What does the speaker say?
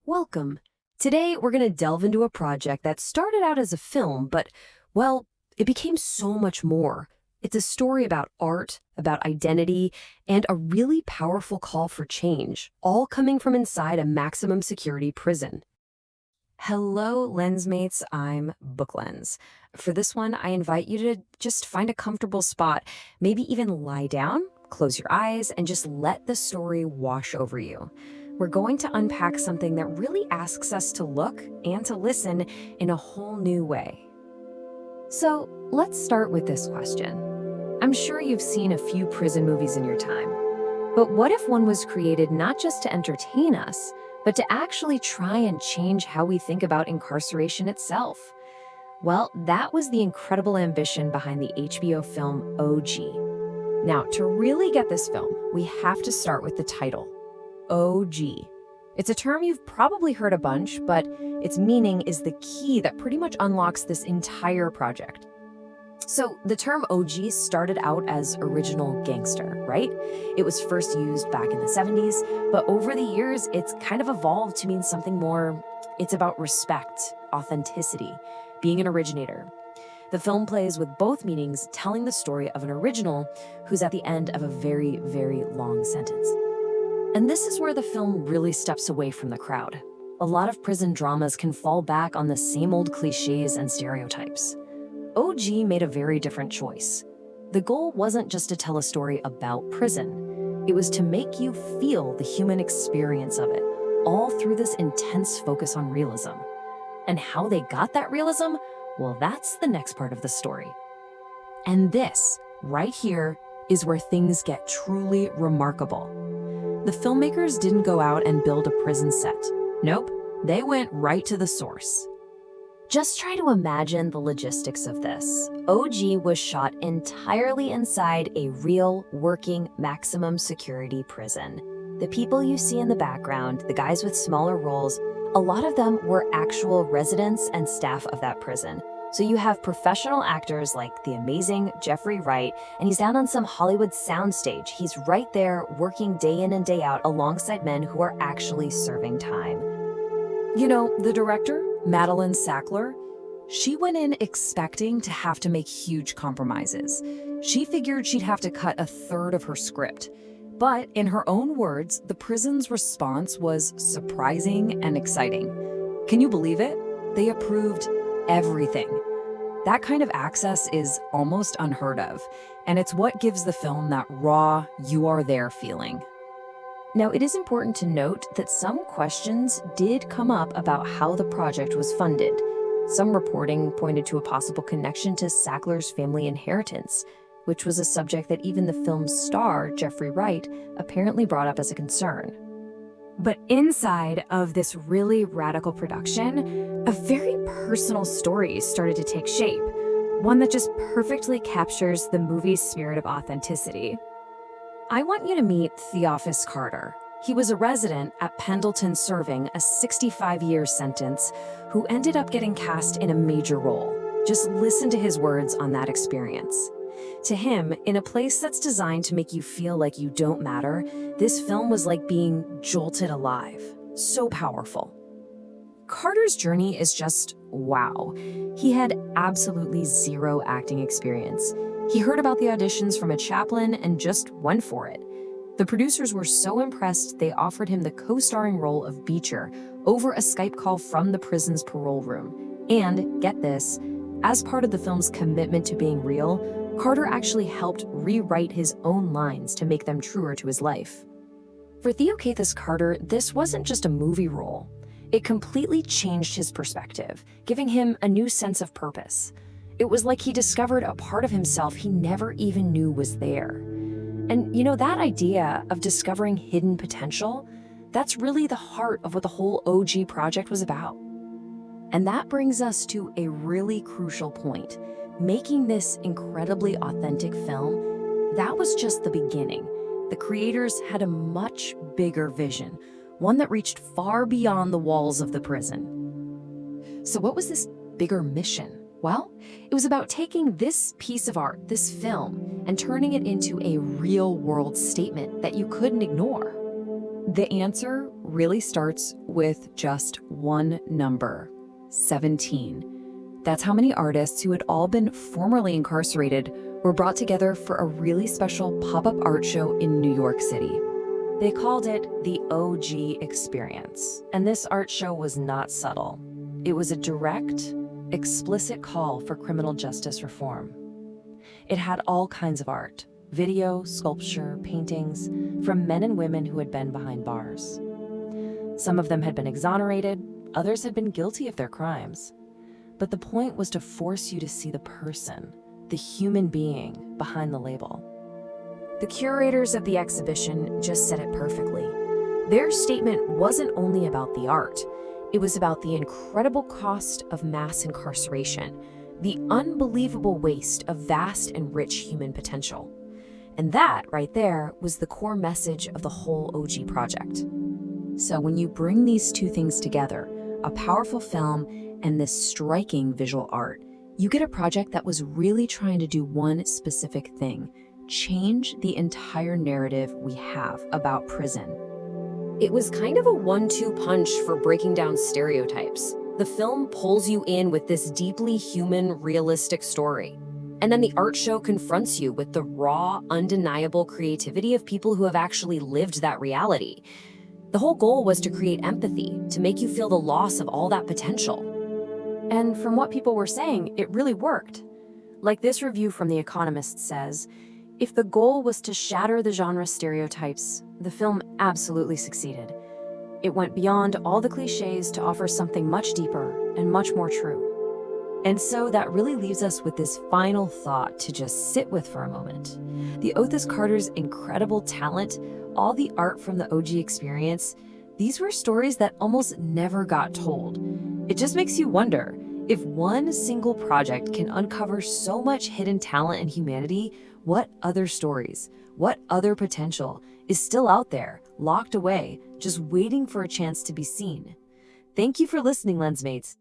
Welcome. Today, we're going to delve into a project that started out as a film, but, well, it became so much more. It's a story about art, about identity, and a really powerful call for change, all coming from inside a maximum security prison. Hello, Lensmates. I'm Booklens. For this one, I invite you to just find a comfortable spot, maybe even lie down, close your eyes, and just let the story wash over you. We're going to unpack something that really asks us to look and to listen in a whole new way. So let's start with this question. I'm sure you've seen a few prison movies in your time, but what if one was created not just to entertain us, but to actually try and change how we think about incarceration itself? Well, that was the incredible ambition behind the HBO film OG. Now, to really get this film, we have to start with the title. OG. It's a term you've probably heard a bunch, but its meaning is the key that pretty much unlocks this entire project. So the term OG started out as original gangster, right? It was first used back in the 70s, but over the years, it's kind of evolved to mean something more. It's about respect, authenticity, being an originator. The film plays with both meanings, telling the story of an original who's at the end of a very, very long sentence. And this is where the film really steps away from the crowd. A lot of prison dramas can fall back on the same old cliches and stereotypes. OG made a very different choice. The goal wasn't just to tell a story about prison. It was to make you feel the human experience of it, all through this intense focus on realism. And how they got that realism? Well, that's the next part of the story. And this, right here, is where things get truly remarkable. The filmmakers didn't go out and build a prison set. Nope, they went right to the source. Just try to imagine the logistics of this. OG was shot entirely inside a real, working, maximum security prison. The people you see in the background, the guys with smaller roles, a lot of them were actual residents and staff of that prison. So you have professional actors like the amazing Jeffrey Wright, and he's down on some Hollywood soundstage. He's right there working day in and day out alongside men who are actually serving time. You know, the director, Madeline Sackler, she went in expecting to have to make huge compromises. She figured she'd have to cut a third of her script. But in her own words, the prison's response was surprising and exciting. Can you believe it? They approved everything. That kind of access is almost unheard of, and it's what gives the film that raw, you are there feeling. Now, it is important to note that some questions did come up about how the project was funded. Some reporting pointed to a possible connection to Sackler's family inheritance, which was a subject that even the film's star, Jeffrey Wright, apparently brought up as a concern. But inside of this really radical production, a very personal story started to take shape, one that just perfectly captures the movie's spirit of authenticity. I want you to meet Theophis Carter. He was a resident at Pendleton serving a 65-year sentence who ended up getting cast in a major role. Just listen to his words on that experience. To him, in a place that's designed to make you feel like you don't matter, this film was like being jolted alive. So powerful. Carter's journey is just wow. He had absolutely zero acting experience. He heard about the auditions from a chaplain and just went for it. The producers were so impressed they offered him the co-starring role of Beecher over a Skype call from the prison's parole room. And, get this, as part of the film's commitment to being real, Carter actually helped rewrite his own lines to make them truer to his life. For Theophis Carter, this wasn't just a movie role. It completely changed his perspective, giving him a new sense of purpose. It was like he discovered a part of himself he never even knew was there. And you know, that idea of discovering hidden potential, that's really the heart of what the whole OG project was about. And that brings us to a really crucial point. Making this incredibly authentic film, that was just the beginning. The creators had a much bigger vision, one that reached far beyond the walls of the prison. So what was this bigger mission? Well, it was about taking this piece of art, this film, and turning it into a real-world statement that you couldn't ignore. The answer really starts with just one number: 17. That's how many artists who had all been formerly incarcerated were brought together for a really special pop-up art show in New York City. They called it the OG Experience, and this art show was not subtle. It was a direct, explicit call for criminal justice reform. It had all kinds of art: video, sculpture, paintings, from men and women who had been behind bars. Some of them had been exonerated, others had been guilty of their crimes. But the point was to force you to see the person, the human being behind the label. The curators of the exhibition just said it perfectly. Their statement wasn't only about the art, it was about the incredible cost of mass incarceration, the unbelievable waste of vast and rich human potential. And that, right there, was the core message of the whole OG project. So when you bring these two things together, a powerful film and this striking visual art, you get a project that was really trying to do one specific thing: change the entire narrative we have about prison. It was kind of a 1-2 punch for breaking down stereotypes. The film pulls you in with this deeply human, realistic story. And then the art show confronts you with the raw, undeniable creativity of people who have actually lived that reality. The whole goal was to create empathy, to make you feel the loss of all that potential. And from what people were saying, it really worked. Like this review from The Economist says, if the goal was to shatter the genre stereotypes, the film absolutely succeeded. It went beyond all the cliches to offer something much deeper and much more true. And so that really leaves us with this final thought to just sit with for a moment. The Otis Carter's incredible talent, all the art from the OG Experience, these were stories that almost never got told. It just makes you wonder, if one single project can uncover so much hidden talent and humanity, what other stories, what other potential is still out there, locked away, just waiting for a chance to be seen? Thank you for listening, Lensmates.